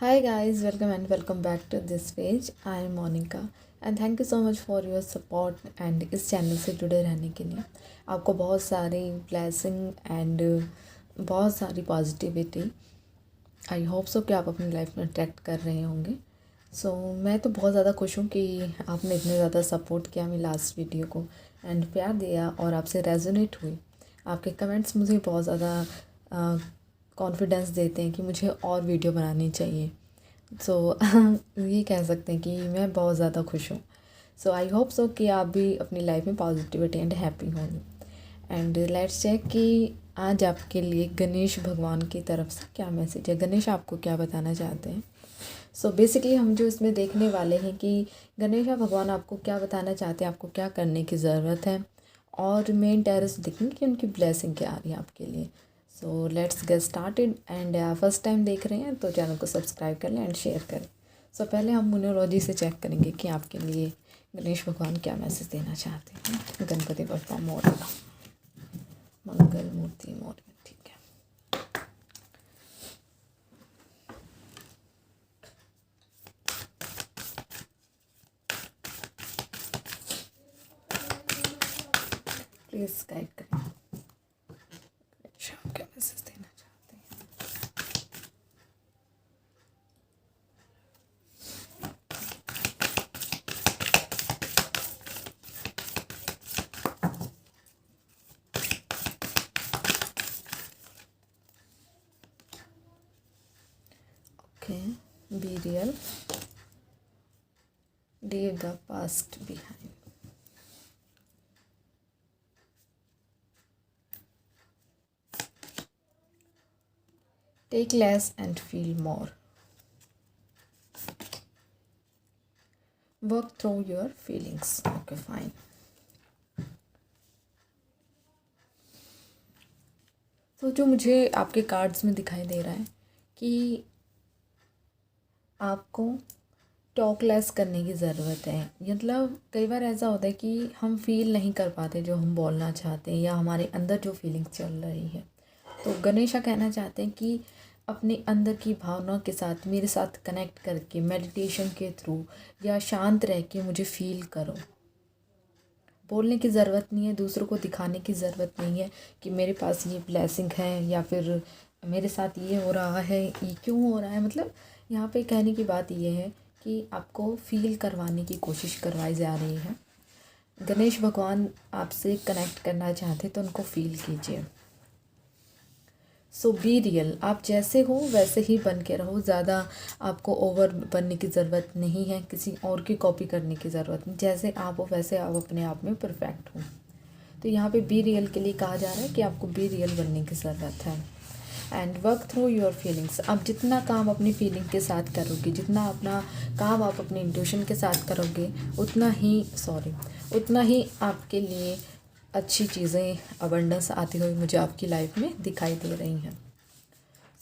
Hi guys, welcome and welcome back to this page. I am Monica and thank you so much for your support and इस channel से जुड़े रहने के लिए आपको बहुत सारी ब्लेसिंग एंड बहुत सारी पॉजिटिविटी आई होप सो कि आप अपनी लाइफ में अट्रैक्ट कर रहे होंगे। मैं तो बहुत ज़्यादा खुश हूँ कि आपने इतने ज़्यादा सपोर्ट किया मेरी लास्ट वीडियो को एंड प्यार दिया और आपसे रेजोनेट हुई। आपके कमेंट्स मुझे बहुत ज़्यादा कॉन्फिडेंस देते हैं कि मुझे और वीडियो बनानी चाहिए। ये कह सकते हैं कि मैं बहुत ज़्यादा खुश हूँ। आई होप सो कि आप भी अपनी लाइफ में पॉजिटिविटी एंड हैप्पी होंगे। एंड लेट्स चेक कि आज आपके लिए गणेश भगवान की तरफ से क्या मैसेज है, गणेश आपको क्या बताना चाहते हैं। बेसिकली हम जो इसमें देखने वाले हैं कि गणेश भगवान आपको क्या बताना चाहते हैं, आपको क्या करने की ज़रूरत है, और मेन टेरेस देखेंगे कि उनकी ब्लेसिंग क्या आ रही है आपके लिए। Let's get started and first time देख रहे हैं तो चैनल को सब्सक्राइब कर लें एंड शेयर करें। पहले हम न्यूमरोलॉजी से चेक करेंगे कि आपके लिए गणेश भगवान क्या मैसेज देना चाहते हैं। गणपति बप्पा मोरया, मंगल मूर्ति मोरया, ठीक है। प्लीज़ गाइड करें क्या मैसेज देना चाहते हैं। Okay, be real, leave the past behind. Take less and feel more. Work through your feelings. Okay, fine. जो मुझे आपके कार्ड्स में दिखाई दे रहा है कि आपको टॉक लेस करने की ज़रूरत है। मतलब कई बार ऐसा होता है कि हम फील नहीं कर पाते जो हम बोलना चाहते हैं या हमारे अंदर जो फीलिंग चल रही है। गणेशा कहना चाहते हैं कि अपने अंदर की भावनाओं के साथ मेरे साथ कनेक्ट करके मेडिटेशन के थ्रू या शांत रह के मुझे फील करो। बोलने की ज़रूरत नहीं है, दूसरों को दिखाने की ज़रूरत नहीं है कि मेरे पास ये ब्लेसिंग है या फिर मेरे साथ ये हो रहा है, ये क्यों हो रहा है। मतलब यहाँ पे कहने की बात ये है कि आपको फील करवाने की कोशिश करवाई जा रही है। गणेश भगवान आपसे कनेक्ट करना चाहते तो उनको फील कीजिए। बी रियल, आप जैसे हो वैसे ही बन के रहो। ज़्यादा आपको ओवर बनने की ज़रूरत नहीं है, किसी और की कॉपी करने की ज़रूरत नहीं। जैसे आप हो वैसे आप अपने आप में परफेक्ट हो। यहाँ पे बी रियल के लिए कहा जा रहा है कि आपको बी रियल बनने की ज़रूरत है। And work through your feelings, आप जितना काम अपनी फीलिंग के साथ करोगे, जितना अपना काम आप अपने इंट्यूशन के साथ करोगे, उतना ही आपके लिए अच्छी चीज़ें अबंडेंस आती हुई मुझे आपकी लाइफ में दिखाई दे रही हैं।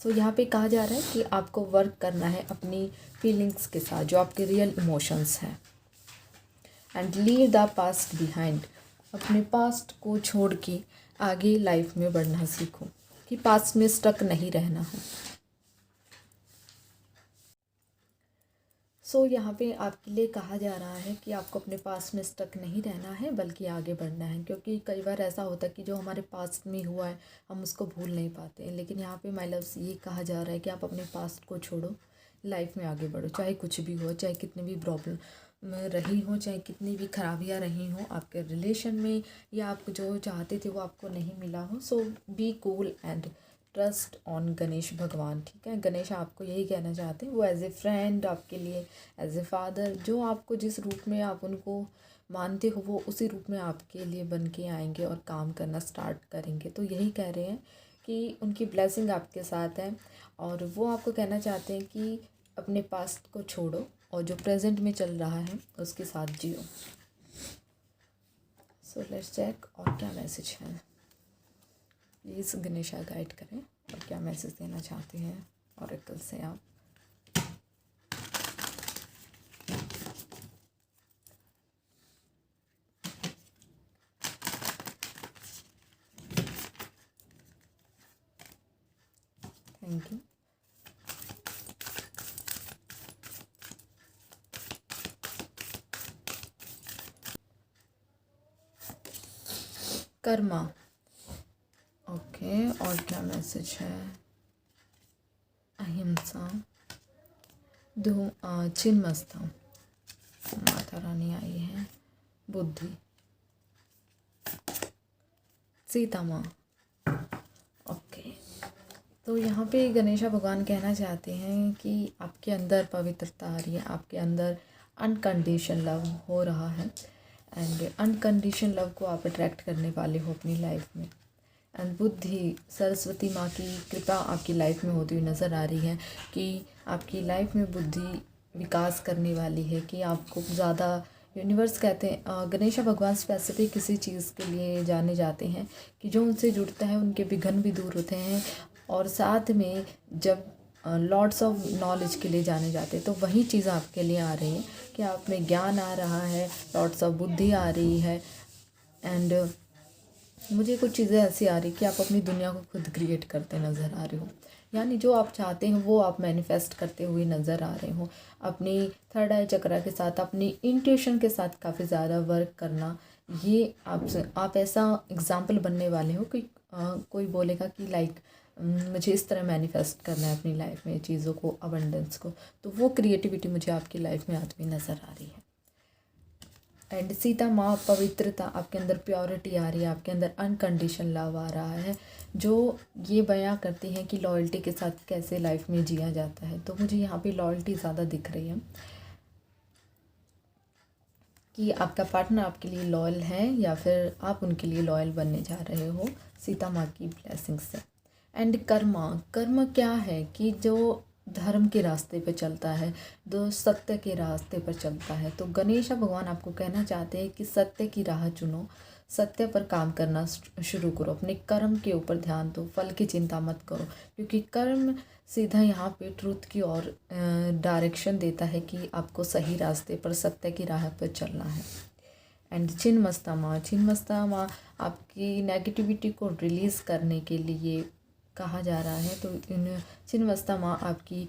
यहाँ पे कहा जा रहा है कि आपको वर्क करना है अपनी फीलिंग्स के साथ, जो आपके रियल इमोशंस हैं। And leave the past behind, अपने पास्ट को छोड़ के आगे लाइफ में बढ़ना सीखो, कि पास्ट में स्टक नहीं रहना है। यहाँ पे आपके लिए कहा जा रहा है कि आपको अपने पास्ट में स्टक नहीं रहना है बल्कि आगे बढ़ना है। क्योंकि कई बार ऐसा होता है कि जो हमारे पास्ट में हुआ है हम उसको भूल नहीं पाते, लेकिन यहाँ पे माय लव्स ये कहा जा रहा है कि आप अपने पास्ट को छोड़ो, लाइफ में आगे बढ़ो। चाहे कुछ भी हो, चाहे कितनी भी प्रॉब्लम रही हो, चाहे कितनी भी खराबियाँ रही हो आपके रिलेशन में, या आप जो चाहते थे वो आपको नहीं मिला हो। Be cool and trust on Ganesh भगवान, ठीक है। गणेश आपको यही कहना चाहते हैं, वो एज ए फ्रेंड आपके लिए, एज ए फादर, जो आपको जिस रूप में आप उनको मानते हो वो उसी रूप में आपके लिए बन के आएंगे और काम करना स्टार्ट करेंगे। यही कह रहे हैं कि उनकी ब्लेसिंग आपके साथ है और वो आपको कहना चाहते हैं कि अपने पास्ट को छोड़ो और जो प्रेजेंट में चल रहा है उसके साथ जियो। लेट्स चेक और क्या मैसेज है। प्लीज़ गणेशा गाइड करें और क्या मैसेज देना चाहते हैं ऑरेकल से आप। Thank you. कर्मा। ओके, और क्या मैसेज है? अहिंसा, छिन्नमस्ता, माता रानी आई है, बुद्धि, सीता माँ। ओके, तो यहाँ पे गणेशा भगवान कहना चाहते हैं कि आपके अंदर पवित्रता आ रही है, आपके अंदर अनकंडीशन लव हो रहा है एंड अनकंडीशन लव को आप अट्रैक्ट करने वाले हो अपनी लाइफ में। एंड बुद्धि, सरस्वती माँ की कृपा आपकी लाइफ में होती हुई नज़र आ रही है कि आपकी लाइफ में बुद्धि विकास करने वाली है, कि आपको ज़्यादा यूनिवर्स कहते हैं, गणेशा भगवान स्पेसिफिक किसी चीज़ के लिए जाने जाते हैं कि जो उनसे जुड़ता है उनके विघ्न भी दूर होते हैं, और साथ में जब लॉर्ड्स ऑफ नॉलेज के लिए जाने जाते हैं तो वही चीज़ आपके लिए आ रही है कि आप में ज्ञान आ रहा है, लॉर्ड्स ऑफ बुद्धि आ रही है। एंड मुझे कुछ चीज़ें ऐसी आ रही कि आप अपनी दुनिया को खुद क्रिएट करते नज़र आ रहे हो, यानी जो आप चाहते हैं वो आप मैनिफेस्ट करते हुए नज़र आ रहे हो। अपनी थर्ड आई चक्रा के साथ, अपनी इंट्यूशन के साथ काफ़ी ज़्यादा वर्क करना, ये आप ऐसा एग्जाम्पल बनने वाले हो कि कोई बोलेगा कि लाइक मुझे इस तरह मैनिफेस्ट करना है अपनी लाइफ में चीज़ों को, अबंडेंस को, तो वो क्रिएटिविटी मुझे आपकी लाइफ में आती हुई नज़र आ रही है। एंड सीता माँ, पवित्रता, आपके अंदर प्योरिटी आ रही है, आपके अंदर अनकंडीशन लव आ रहा है, जो ये बयां करती हैं कि लॉयल्टी के साथ कैसे लाइफ में जिया जाता है। तो मुझे यहाँ पे लॉयल्टी ज़्यादा दिख रही है कि आपका पार्टनर आपके लिए लॉयल है या फिर आप उनके लिए लॉयल बनने जा रहे हो सीता माँ की ब्लेसिंग से। एंड कर्मा, कर्म क्या है कि जो धर्म के रास्ते पे चलता है, जो सत्य के रास्ते पर चलता है, तो गणेशा भगवान आपको कहना चाहते हैं कि सत्य की राह चुनो, सत्य पर काम करना शुरू करो, अपने कर्म के ऊपर ध्यान दो, फल की चिंता मत करो, क्योंकि कर्म सीधा यहाँ पे ट्रूथ की ओर डायरेक्शन देता है कि आपको सही रास्ते पर, सत्य की राह पर चलना है। एंड छिन्नमस्ता माँ, छिन्नमस्ता माँ आपकी नेगेटिविटी को रिलीज़ करने के लिए कहा जा रहा है। तो इन छिन्नमस्ता माँ आपकी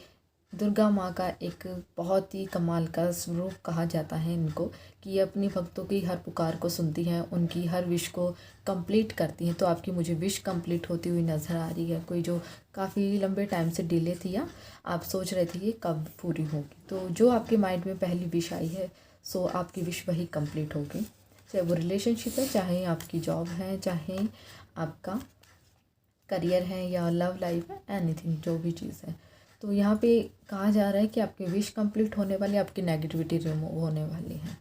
दुर्गा माँ का एक बहुत ही कमाल का स्वरूप कहा जाता है इनको, कि ये अपनी भक्तों की हर पुकार को सुनती हैं, उनकी हर विश को कंप्लीट करती हैं। तो आपकी मुझे विश कंप्लीट होती हुई नज़र आ रही है, कोई जो काफ़ी लंबे टाइम से डिले थी या आप सोच रहे थे ये कब पूरी होगी, तो जो आपके माइंड में पहली विश आई है सो आपकी विश वही कंप्लीट होगी, चाहे वो रिलेशनशिप है, चाहे आपकी जॉब है, चाहे आपका करियर है या लव लाइफ है, एनीथिंग, जो भी चीज़ है। तो यहाँ पे कहा जा रहा है कि आपकी विश कंप्लीट होने वाली, आपकी नेगेटिविटी रिमूव होने वाली है।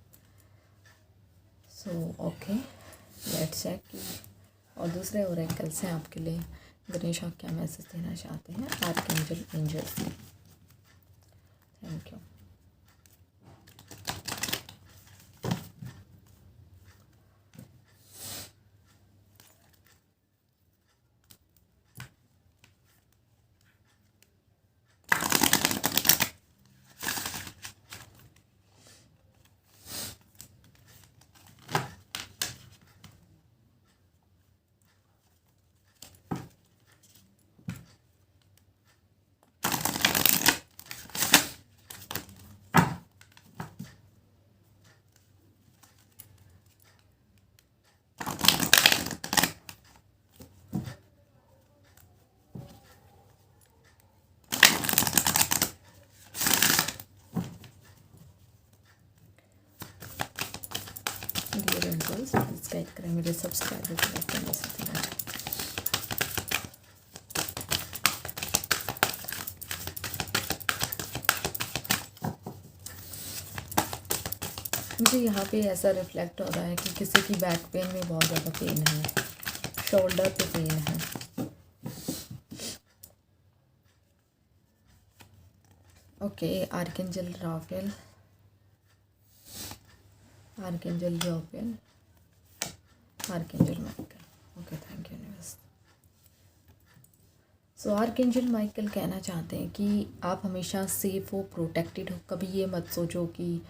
So okay, let's check. और दूसरे ओरेकल से आपके लिए गणेश आप क्या मैसेज देना चाहते हैं आर्कएंजल एंजल से। Thank you. Dear angels, please guide करें मेरे सब्सक्राइबर को लाइक करने से पहले। मुझे यहाँ पे ऐसा रिफ्लेक्ट हो रहा है कि किसी की बैक पेन में बहुत ज़्यादा पेन है, शोल्डर पे पेन है। Okay, archangel Raphael, archangel Jophiel, archangel Michael. Okay, thank you universe. So archangel Michael कहना चाहते हैं कि आप हमेशा सेफ हो, प्रोटेक्टेड हो। कभी ये मत सोचो कि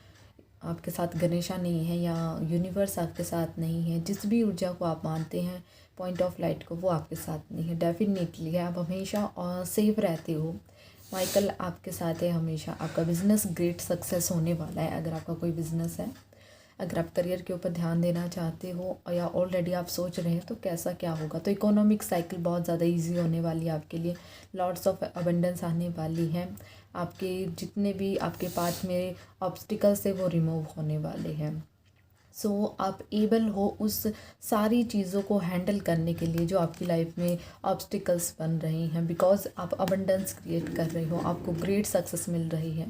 आपके साथ गणेशा नहीं है या यूनिवर्स आपके साथ नहीं है। जिस भी ऊर्जा को आप मानते हैं, पॉइंट ऑफ लाइट को, वो आपके साथ नहीं है, डेफिनेटली है। आप हमेशा सेफ रहते हो। माइकल आपके साथ है हमेशा। आपका बिजनेस ग्रेट सक्सेस होने वाला है, अगर आपका कोई बिजनेस है। अगर आप करियर के ऊपर ध्यान देना चाहते हो या ऑलरेडी आप सोच रहे हैं तो कैसा क्या होगा। तो इकोनॉमिक साइकिल बहुत ज़्यादा इजी होने वाली है आपके लिए, लॉट्स ऑफ अबंडेंस आने वाली है, आपके जितने भी आपके पाथ में ऑब्स्टिकल्स है वो रिमूव होने वाले हैं। सो आप एबल हो उस सारी चीज़ों को हैंडल करने के लिए जो आपकी लाइफ में ऑब्स्टिकल्स बन रही हैं, बिकॉज आप अबंडेंस क्रिएट कर रहे हो, आपको ग्रेट सक्सेस मिल रही है।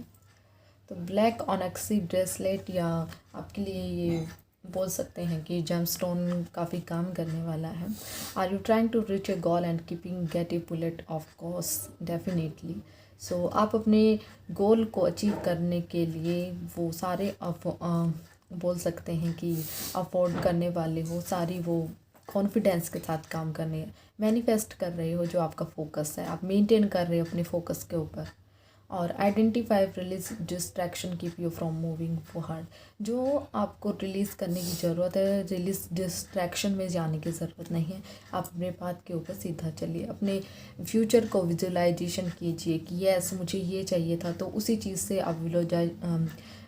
तो ब्लैक ऑनेक्सी ब्रेसलेट या आपके लिए ये बोल सकते हैं कि जेमस्टोन काफ़ी काम करने वाला है। Are you trying to reach a goal and keeping get a bullet, of course definitely. So आप अपने गोल को अचीव करने के लिए वो सारे बोल सकते हैं कि अफोर्ड करने वाले हो, सारी वो कॉन्फिडेंस के साथ काम करने मैनिफेस्ट कर रहे हो जो आपका फोकस है, आप मेंटेन कर रहे हो अपने फोकस के ऊपर। और identify release distraction keep you from moving forward, जो आपको रिलीज़ करने की ज़रूरत है, रिलीज डिस्ट्रैक्शन में जाने की ज़रूरत नहीं है। आप अपने पाथ के ऊपर सीधा चलिए, अपने फ्यूचर को विजुलाइजेशन कीजिए कि यस मुझे ये चाहिए था, तो उसी चीज़ से आप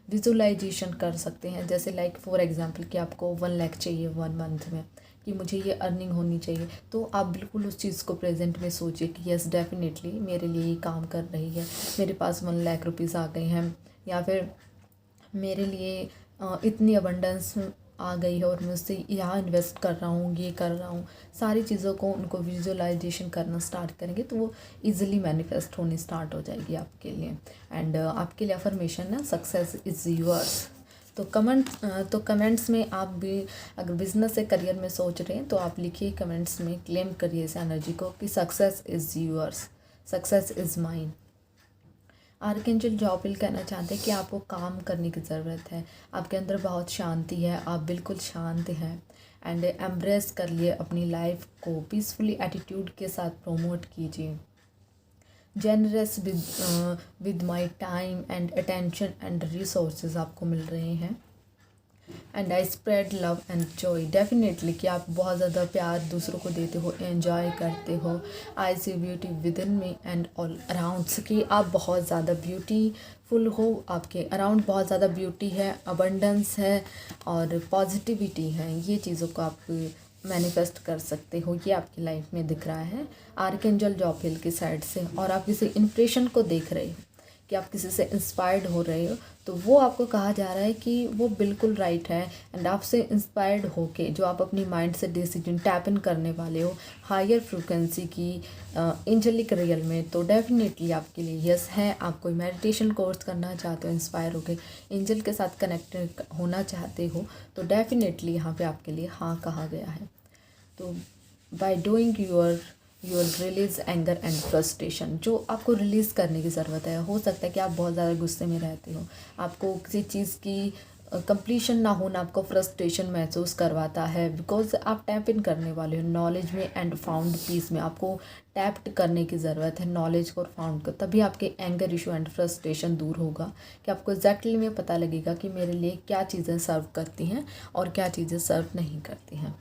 विजुलाइजेशन कर सकते हैं। जैसे लाइक फॉर एग्जांपल कि आपको 1 लाख चाहिए 1 मंथ में, कि मुझे ये अर्निंग होनी चाहिए, तो आप बिल्कुल उस चीज़ को प्रेजेंट में सोचिए कि यस डेफिनेटली मेरे लिए ये काम कर रही है, मेरे पास 1 लाख रुपीज़ आ गए हैं, या फिर मेरे लिए इतनी अबंडेंस आ गई है और मैं उससे यहाँ इन्वेस्ट कर रहा हूँ, ये कर रहा हूँ, सारी चीज़ों को उनको विजुअलाइजेशन करना स्टार्ट करेंगे तो वो इजीली मैनिफेस्ट होनी स्टार्ट हो जाएगी आपके लिए। एंड आपके लिए अफर्मेशन है सक्सेस इज़ यूअर्स। तो कमेंट्स में आप भी अगर बिजनेस या करियर में सोच रहे हैं तो आप लिखिए कमेंट्स में, क्लेम करिए इस एनर्जी को कि success is yours, success is mine. Archangel Jophiel कहना चाहते हैं कि आपको काम करने की ज़रूरत है, आपके अंदर बहुत शांति है, आप बिल्कुल शांत हैं। एंड एम्ब्रेस कर लिए अपनी लाइफ को, पीसफुली एटीट्यूड के साथ प्रोमोट कीजिए। Generous with my time and attention and resources आपको मिल रहे हैं। And I spread love and Joy, definitely कि आप बहुत ज़्यादा प्यार दूसरों को देते हो, एंजॉय करते हो। I see beauty within me and all around, कि आप बहुत ज़्यादा ब्यूटीफुल हो, आपके अराउंड बहुत ज़्यादा ब्यूटी है, अबंडेंस है और पॉजिटिविटी है। ये चीज़ों को आप मैनिफेस्ट कर सकते हो, ये आपकी लाइफ में दिख रहा है आर्कएंजल जॉपिल की साइड से। और आप किसी इंप्रेशन को देख रहे हो कि आप किसी से इंस्पायर्ड हो रहे हो, तो वो आपको कहा जा रहा है कि वो बिल्कुल राइट है। एंड आपसे इंस्पायर्ड होके जो आप अपनी माइंड से डिसीजन टैप इन करने वाले हो हायर फ्रिक्वेंसी की एंजेलिक रियल में, तो डेफिनेटली आपके लिए यस है। आप कोई मेडिटेशन कोर्स करना चाहते हो, इंस्पायर होके एंजल के साथ कनेक्टेड होना चाहते हो, तो डेफिनेटली यहाँ पे आपके लिए हाँ कहा गया है। तो by doing your release anger and frustration, जो आपको रिलीज़ करने की ज़रूरत है। हो सकता है कि आप बहुत ज़्यादा गुस्से में रहते हो, आपको किसी चीज़ की कंप्लीशन ना होना आपको फ्रस्ट्रेशन महसूस करवाता है, बिकॉज आप टैप इन करने वाले हो नॉलेज में एंड फाउंड पीस में। आपको टैप्ड करने की ज़रूरत है नॉलेज को और फाउंड को, तभी आपके एंगर इशू एंड फ्रस्ट्रेशन दूर होगा, कि आपको एग्जैक्टली में पता लगेगा कि मेरे लिए क्या चीज़ें सर्व करती हैं और क्या चीज़ें सर्व नहीं करती हैं।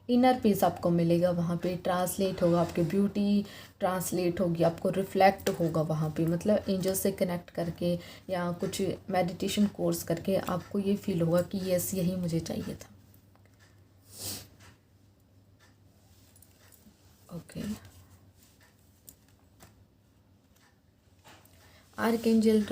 इनर पीस आपको मिलेगा, वहाँ पे ट्रांसलेट होगा, आपकी ब्यूटी ट्रांसलेट होगी, आपको रिफ्लेक्ट होगा वहाँ पे, मतलब एंजल से कनेक्ट करके या कुछ मेडिटेशन कोर्स करके आपको ये फील होगा कि यस यही मुझे चाहिए था। ओके, आर्कएंजल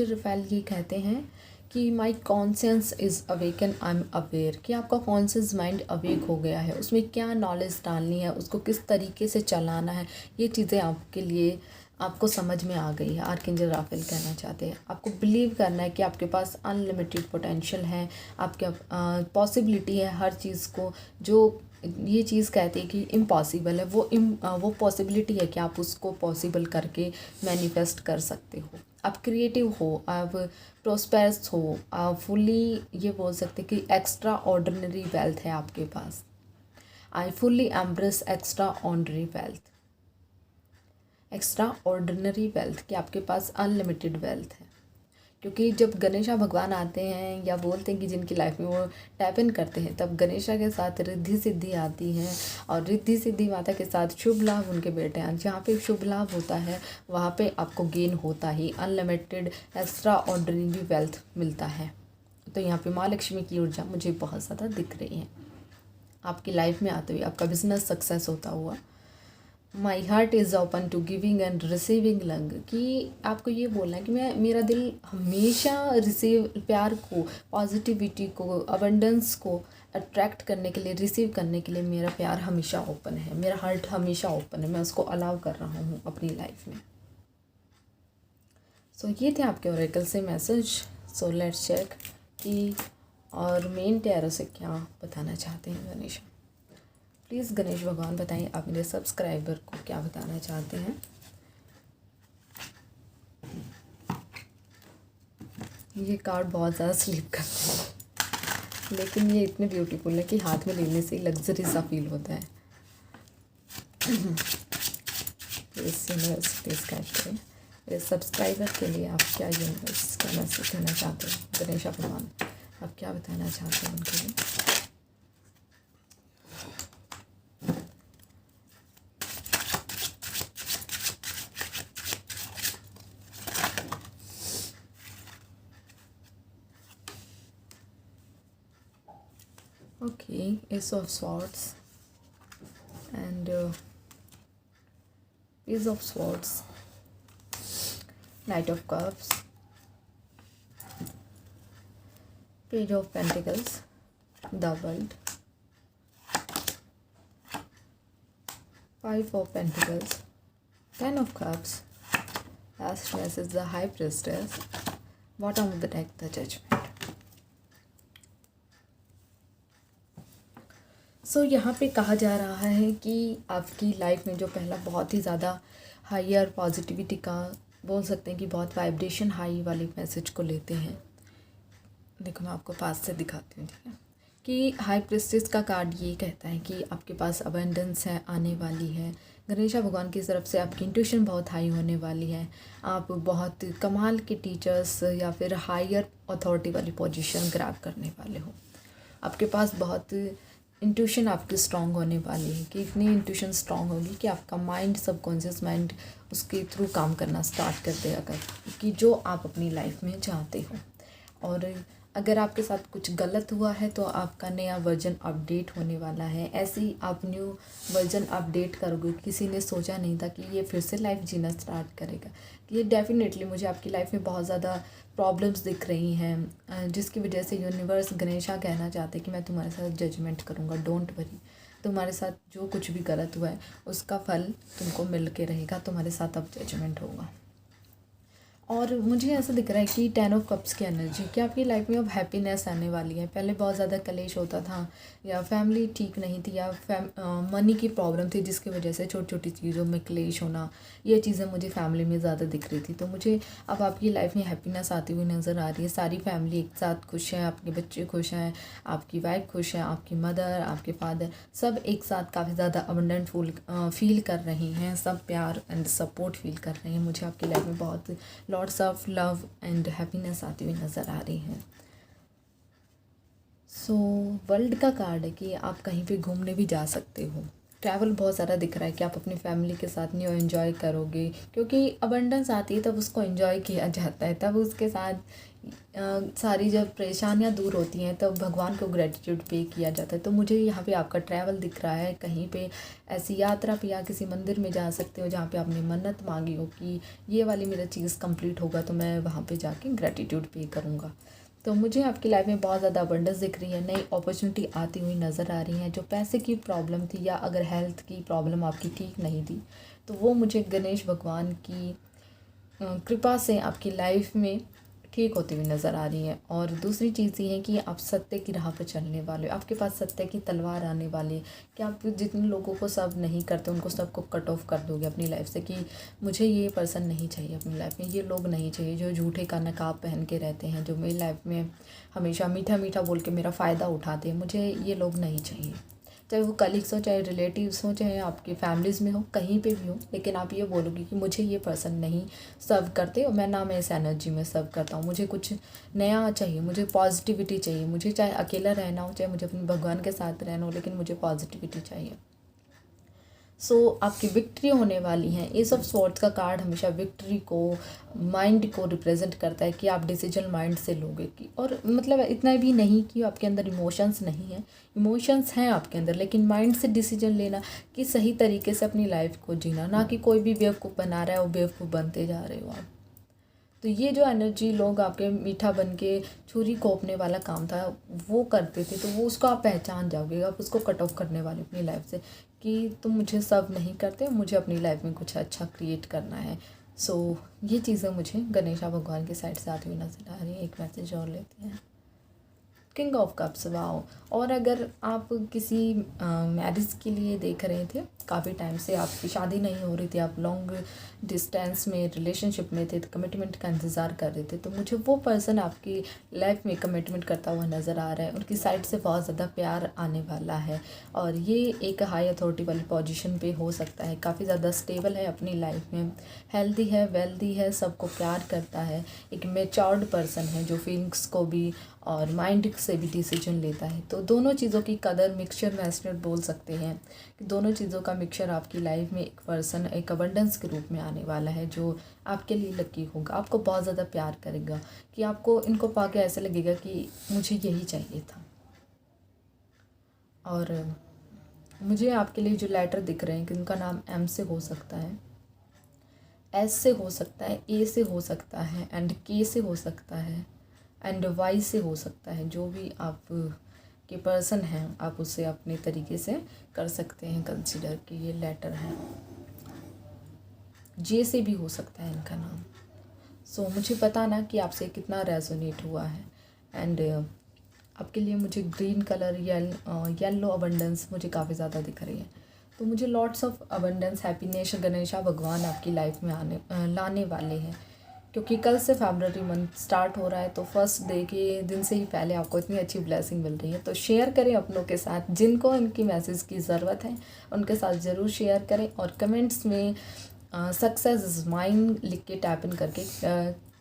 रफाइल ये कहते हैं कि माई conscious is awaken, I am aware, कि आपका कॉन्शियस माइंड अवेक हो गया है, उसमें क्या नॉलेज डालनी है, उसको किस तरीके से चलाना है, ये चीज़ें आपके लिए आपको समझ में आ गई है। आर्कएंजल राफेल कहना चाहते हैं आपको बिलीव करना है कि आपके पास अनलिमिटेड पोटेंशियल है, आपके पॉसिबिलिटी है हर चीज़ को। जो ये चीज़ कहते हैं कि इम्पॉसिबल है, वो पॉसिबिलिटी है कि आप उसको पॉसिबल करके मैनिफेस्ट कर सकते हो। आप क्रिएटिव हो, आप प्रोस्पेरस हो, आप फुली ये बोल सकते हैं कि एक्स्ट्रा ऑर्डिनरी वेल्थ है आपके पास। I fully embrace extraordinary wealth, कि आपके पास अनलिमिटेड वेल्थ है। क्योंकि जब गणेशा भगवान आते हैं या बोलते हैं कि जिनकी लाइफ में वो टैप इन करते हैं, तब गणेशा के साथ रिद्धि सिद्धि आती है, और रिद्धि सिद्धि माता के साथ शुभ लाभ उनके बेटे हैं। जहाँ पे शुभ लाभ होता है वहाँ पे आपको गेन होता ही, अनलिमिटेड एक्स्ट्रा ऑर्डिनरी वेल्थ मिलता है। तो यहाँ पे माँ लक्ष्मी की ऊर्जा मुझे बहुत ज़्यादा दिख रही है आपकी लाइफ में आते हुए, आपका बिजनेस सक्सेस होता हुआ। My heart is open to giving and receiving lung, कि आपको ये बोलना है कि मेरा दिल हमेशा प्यार को, पॉजिटिविटी को, अबंडेंस को अट्रैक्ट करने के लिए, रिसीव करने के लिए मेरा प्यार हमेशा ओपन है, मेरा हार्ट हमेशा ओपन है, मैं उसको अलाउ कर रहा हूँ अपनी लाइफ में। सो ये थे आपके ओरेकल से मैसेज। सो लेट्स चेक कि और मेन टैरो से क्या बताना चाहते हैं गणेश। प्लीज़ गणेश भगवान बताएं आप मेरे सब्सक्राइबर को क्या बताना चाहते हैं। ये कार्ड बहुत ज़्यादा स्लिप करते हैं, लेकिन ये इतने ब्यूटीफुल है कि हाथ में लेने से लग्जरी सा फील होता है। प्लीज़ यूनिवर्स प्लीज़ गाइड करें मेरे सब्सक्राइबर के लिए, आप क्या यूनिवर्स का मैसेज देना चाहते हैं। गणेश भगवान आप क्या बताना चाहते हैं उनके लिए। Okay, Ace of Swords and Ace of Swords, Knight of Cups, Page of Pentacles, the World, Five of Pentacles, Ten of Cups, last message the High Priestess, bottom of the deck the Judgment. सो यहाँ पे कहा जा रहा है कि आपकी life में जो पहला बहुत ही ज़्यादा हायर पॉजिटिविटी का बोल सकते हैं कि बहुत वाइब्रेशन हाई वाले मैसेज को लेते हैं। देखो मैं आपको पास से दिखाती हूँ, ठीक है, कि हाई प्रिस्टेस का कार्ड ये कहता है कि आपके पास अबंडेंस है, आने वाली है। गणेशा भगवान की तरफ से आपकी इंट्यूशन बहुत हाई होने वाली है। आप बहुत कमाल के टीचर्स या फिर हायर अथॉरिटी वाली पोजीशन ग्रैब करने वाले हो। आपके पास बहुत इंट्यूशन आपकी स्ट्रॉन्ग होने वाली है, कि इतनी इंट्यूशन स्ट्रॉन्ग होगी कि आपका माइंड, सबकॉन्शियस माइंड उसके थ्रू काम करना स्टार्ट कर देगा कि जो आप अपनी लाइफ में चाहते हो। और अगर आपके साथ कुछ गलत हुआ है तो आपका नया वर्जन अपडेट होने वाला है। ऐसे ही आप न्यू वर्जन अपडेट करोगे। किसी ने सोचा नहीं था कि ये फिर से लाइफ जीना स्टार्ट करेगा। ये डेफिनेटली मुझे आपकी लाइफ में बहुत ज़्यादा प्रॉब्लम्स दिख रही हैं, जिसकी वजह से यूनिवर्स गणेशा कहना चाहते हैं कि मैं तुम्हारे साथ जजमेंट करूँगा, डोंट वरी। तुम्हारे साथ जो कुछ भी गलत हुआ है उसका फल तुमको मिल के रहेगा, तुम्हारे साथ अब जजमेंट होगा। और मुझे ऐसा दिख रहा है कि 10 ऑफ कप्स की एनर्जी कि आपकी लाइफ में अब हैप्पीनेस आने वाली है। पहले बहुत ज़्यादा कलेश होता था, या फैमिली ठीक नहीं थी, या मनी की प्रॉब्लम थी, जिसकी वजह से छोटी छोटी चीज़ों में क्लेश होना, ये चीज़ें मुझे फैमिली में ज़्यादा दिख रही थी। तो मुझे अब आपकी लाइफ में हैप्पीनेस आती हुई नज़र आ रही है। सारी फैमिली एक साथ खुश है, आपके बच्चे खुश हैं, आपकी वाइफ खुश है, आपकी मदर, आपके फादर, सब एक साथ काफ़ी ज़्यादा अबंडेंट फील कर रही हैं, सब प्यार एंड सपोर्ट फील कर रहे हैं। मुझे आपकी लाइफ में बहुत lots of love and happiness आती हुई नज़र आ रही है। सो वर्ल्ड का कार्ड है कि आप कहीं पे घूमने भी जा सकते हो। ट्रैवल बहुत ज़्यादा दिख रहा है कि आप अपनी फैमिली के साथ न्यू एंजॉय करोगे, क्योंकि अबंडेंस आती है तब उसको एंजॉय किया जाता है। तब उसके साथ सारी जब परेशानियां दूर होती हैं तब भगवान को ग्रेटिट्यूड पे किया जाता है। तो मुझे यहाँ पे आपका ट्रैवल दिख रहा है, कहीं पे ऐसी यात्रा पे या किसी मंदिर में जा सकते हो जहाँ पे आपने मन्नत मांगी हो कि ये वाली मेरा चीज़ कंप्लीट होगा तो मैं वहाँ पे जाके ग्रेटिट्यूड पे करूँगा। तो मुझे आपकी लाइफ में बहुत ज़्यादा अबंडेंस दिख रही है, नई अपॉर्चुनिटी आती हुई नज़र आ रही है। जो पैसे की प्रॉब्लम थी या अगर हेल्थ की प्रॉब्लम आपकी ठीक नहीं थी तो वो मुझे गणेश भगवान की कृपा से आपकी लाइफ में ठीक होती हुई नज़र आ रही है। और दूसरी चीज़ ये है कि आप सत्य की राह पर चलने वाले हो, आपके पास सत्य की तलवार आने वाली है कि आप जितने लोगों को सब नहीं करते उनको सबको कट ऑफ कर दोगे अपनी लाइफ से, कि मुझे ये पर्सन नहीं चाहिए अपनी लाइफ में, ये लोग नहीं चाहिए जो झूठे का नकाब पहन के रहते हैं, जो मेरी लाइफ में हमेशा मीठा मीठा बोल के मेरा फ़ायदा उठाते हैं, मुझे ये लोग नहीं चाहिए। चाहे वो कलीग्स हो, चाहे रिलेटिव्स हो, चाहे आपकी फैमिलीज़ में हो, कहीं पे भी हो, लेकिन आप ये बोलोगे कि मुझे ये पर्सन नहीं सर्व करते और मैं इस एनर्जी में सर्व करता हूँ, मुझे कुछ नया चाहिए, मुझे पॉजिटिविटी चाहिए, मुझे चाहे अकेला रहना हो, चाहे मुझे अपने भगवान के साथ रहना हो, लेकिन मुझे पॉजिटिविटी चाहिए। सो आपकी विक्ट्री होने वाली है। एस ऑफ स्वॉर्ड्स का कार्ड हमेशा विक्ट्री को, माइंड को रिप्रेजेंट करता है कि आप डिसीजन माइंड से लोगे कि, और मतलब इतना भी नहीं कि आपके अंदर इमोशंस नहीं है, इमोशंस हैं आपके अंदर, लेकिन माइंड से डिसीजन लेना कि सही तरीके से अपनी लाइफ को जीना, ना कि कोई भी बेवकूफ़ बना रहा है वो बेवकूफ़ बनते जा रहे हो आप। तो ये जो एनर्जी लोग आपके मीठा बन के छुरी घोंपने वाला काम था वो करते थे, तो वो उसको आप पहचान जाओगे, आप उसको कट ऑफ करने वाले अपनी लाइफ से कि तुम मुझे सब नहीं करते, मुझे अपनी लाइफ में कुछ अच्छा क्रिएट करना है। सो ये चीज़ें मुझे गणेशा भगवान की साइड से आती हुई नजर आ रही है। एक मैसेज और लेते हैं। King of cups, wow. और अगर आप किसी मैरिज के लिए देख रहे थे, काफ़ी टाइम से आपकी शादी नहीं हो रही थी, आप लॉन्ग डिस्टेंस में रिलेशनशिप में थे, तो कमिटमेंट का इंतज़ार कर रहे थे, तो मुझे वो पर्सन आपकी लाइफ में कमिटमेंट करता हुआ नज़र आ रहा है। उनकी साइड से बहुत ज़्यादा प्यार आने वाला है, और ये एक हाई अथॉरिटी वाली पोजीशन पे हो सकता है। काफ़ी ज़्यादा स्टेबल है अपनी लाइफ में, हेल्दी है, वेल्दी है, सबको प्यार करता है, एक मेच्योर्ड पर्सन है जो फीलिंग्स को भी और माइंड से भी डिसीजन लेता है। तो दोनों चीज़ों की कदर, मिक्सचर मैचनेट बोल सकते हैं कि दोनों चीज़ों का मिक्सचर आपकी लाइफ में एक पर्सन एक अबंडेंस के रूप में आने वाला है, जो आपके लिए लकी होगा, आपको बहुत ज़्यादा प्यार करेगा, कि आपको इनको पाके ऐसा लगेगा कि मुझे यही चाहिए था। और मुझे आपके लिए जो लेटर दिख रहे हैं कि उनका नाम एम से हो सकता है, एस से हो सकता है, ए से हो सकता है, एंड के से हो सकता है, एंड वाई से हो सकता है। जो भी आप के पर्सन हैं आप उसे अपने तरीके से कर सकते हैं कंसिडर कि ये लेटर है। जे से भी हो सकता है इनका नाम। सो मुझे बताना कि आपसे कितना रेजोनेट हुआ है। एंड आपके लिए मुझे ग्रीन कलर, येलो अबंडेंस मुझे काफ़ी ज़्यादा दिख रही है। तो मुझे lots of abundance, happiness Ganesha भगवान आपकी लाइफ में लाने वाले हैं, क्योंकि कल से फरवरी मंथ स्टार्ट हो रहा है। तो फर्स्ट डे के दिन से ही पहले आपको इतनी अच्छी ब्लेसिंग मिल रही है। तो शेयर करें अपनों के साथ, जिनको इनकी मैसेज की ज़रूरत है उनके साथ ज़रूर शेयर करें, और कमेंट्स में सक्सेस इज़ माइन लिख के टैप इन करके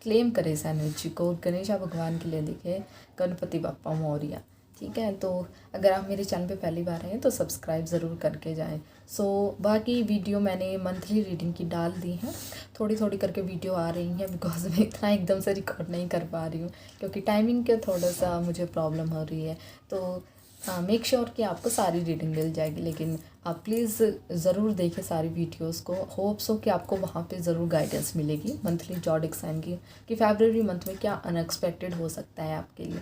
क्लेम करें इस एनर्जी को। गणेशा भगवान के लिए लिखे गणपति बप्पा मौर्य, ठीक है। तो अगर आप मेरे चैनल पे पहली बार हैं तो सब्सक्राइब ज़रूर करके जाएं। बाकी वीडियो मैंने मंथली रीडिंग की डाल दी है, थोड़ी थोड़ी करके वीडियो आ रही हैं, बिकॉज मैं इतना एकदम से रिकॉर्ड नहीं कर पा रही हूँ, क्योंकि टाइमिंग के थोड़ा सा मुझे प्रॉब्लम हो रही है। तो मेक श्योर कि आपको सारी रीडिंग मिल जाएगी, लेकिन आप प्लीज़ ज़रूर देखें सारी वीडियोस को। होप्स हो कि आपको वहाँ पे ज़रूर गाइडेंस मिलेगी मंथली जॉडिक साइन की, कि फरवरी मंथ में क्या अनएक्सपेक्टेड हो सकता है आपके लिए।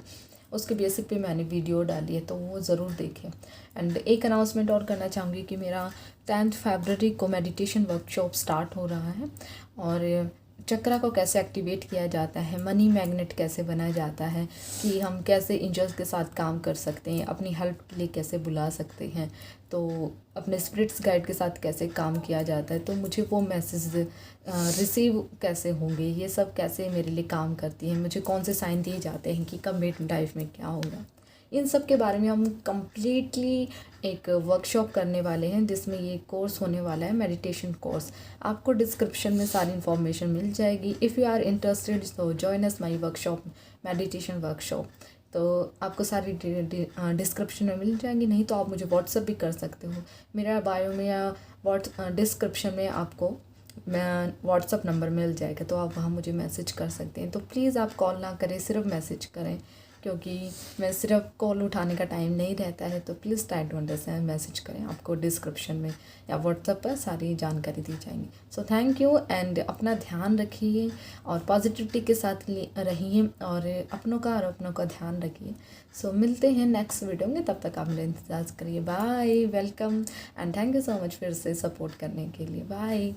उसके बेसिक पे मैंने वीडियो डाली है, तो वो ज़रूर देखें। एंड एक अनाउंसमेंट और करना चाहूँगी कि मेरा 10 फरवरी को मेडिटेशन वर्कशॉप स्टार्ट हो रहा है, और चक्रा को कैसे एक्टिवेट किया जाता है, मनी मैग्नेट कैसे बना जाता है, कि हम कैसे एंजल्स के साथ काम कर सकते हैं, अपनी हेल्प के लिए कैसे बुला सकते हैं, तो अपने स्पिरिट्स गाइड के साथ कैसे काम किया जाता है, तो मुझे वो मैसेज रिसीव कैसे होंगे, ये सब कैसे मेरे लिए काम करती है, मुझे कौन से साइन दिए जाते हैं कि कब मेरी लाइफ में क्या होगा, इन सब के बारे में हम कम्प्लीटली एक वर्कशॉप करने वाले हैं, जिसमें ये कोर्स होने वाला है, मेडिटेशन कोर्स। आपको डिस्क्रिप्शन में सारी इन्फॉर्मेशन मिल जाएगी। इफ़ यू आर इंटरेस्टेड तो join us my workshop, meditation workshop. तो आपको सारी डिस्क्रिप्शन में मिल जाएंगी, नहीं तो आप मुझे व्हाट्सअप भी कर सकते हो। मेरा बायो में या डिस्क्रिप्शन में आपको मैं व्हाट्सअप नंबर मिल जाएगा, तो आप वहाँ मुझे मैसेज कर सकते हैं। तो प्लीज़ आप कॉल ना करें, सिर्फ मैसेज करें, क्योंकि मैं सिर्फ कॉल उठाने का टाइम नहीं रहता है। तो please try to understand, message करें, आपको डिस्क्रिप्शन में या व्हाट्सएप पर सारी जानकारी दी जाएंगी। सो थैंक यू, एंड अपना ध्यान रखिए और पॉजिटिविटी के साथ रहिए, और अपनों का ध्यान रखिए। सो मिलते हैं नेक्स्ट वीडियो में, तब तक आप मेरा इंतजार करिए। Bye, welcome and thank you so much फिर से सपोर्ट करने के लिए। बाय।